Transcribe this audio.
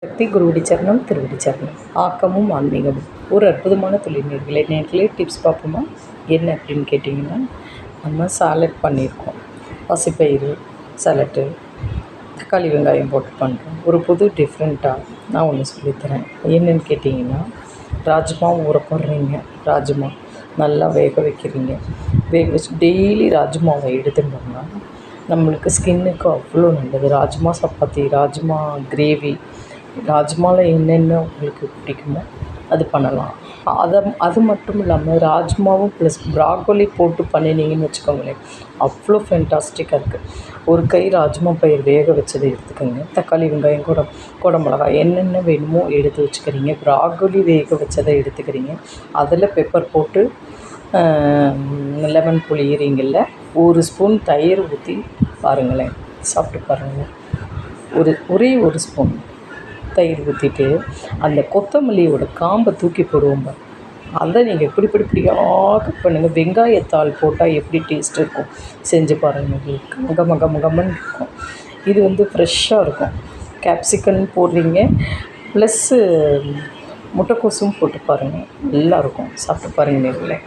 சக்தி குருவடி சரணம் திருவடி சரணம். ஆக்கமும் ஆன்மீகமும் ஒரு அற்புதமான தொழில் நேர்களே டிப்ஸ் பார்ப்போமா? என்ன அப்படின்னு கேட்டிங்கன்னா, நம்ம சாலட் பண்ணியிருக்கோம். பசிப்பயிறு சாலட்டு, தக்காளி வெங்காயம் போட்டு பண்ணுறோம். ஒரு புது டிஃப்ரெண்ட்டாக நான் ஒன்று சொல்லித்தரேன். என்னென்னு கேட்டிங்கன்னா, ராஜ்மா ஊற போடுறீங்க. ராஜ்மா நல்லா வேக வைக்கிறீங்க. வேக வச்சு டெய்லி ராஜ்மாவை எடுத்துட்டோம்னா நம்மளுக்கு ஸ்கின்னுக்கு அவ்வளோ நல்லது. ராஜ்மா சப்பாத்தி, ராஜ்மா கிரேவி, ராஜ்மாவில் என்னென்ன உங்களுக்கு பிடிக்குமோ அது பண்ணலாம். அது மட்டும் இல்லாமல் ராஜ்மாவும் ப்ளஸ் ப்ராக்கோலி போட்டு பண்ணினீங்கன்னு வச்சுக்கோங்களேன், அவ்வளோ ஃபென்டாஸ்டிக்காக இருக்குது. ஒரு கை ராஜ்மா பயிர் வேக வச்சதை எடுத்துக்கோங்க. தக்காளி வெங்காயம் குடமிளகாய் என்னென்ன வேணுமோ எடுத்து வச்சுக்கிறீங்க. ப்ராக்கோலி வேக வச்சதை எடுத்துக்கிறீங்க. அதில் பெப்பர் போட்டு லெமன் புளியறீங்கள்ல, ஒரு ஸ்பூன் தயிர் ஊற்றி பாருங்களேன், சாப்பிட்டு பாருங்களேன். ஒரே ஒரு ஸ்பூன் தயிர் ஊற்றிட்டு அந்த கொத்தமல்லியோட காம்பை தூக்கி போடுவோம். அதை நீங்கள் பிடியாக கட் பண்ணுங்கள். வெங்காயத்தாள் போட்டால் எப்படி டேஸ்ட் இருக்கும் செஞ்சு பாருங்கள். கமன்னு இருக்கும். இது ஃப்ரெஷ்ஷாக இருக்கும். கேப்சிகன் போடுறீங்க, ப்ளஸ்ஸு முட்டைக்கோஸும் போட்டு பாருங்கள், நல்லாயிருக்கும். சாப்பிட்டு பாருங்கள் நேர்களே.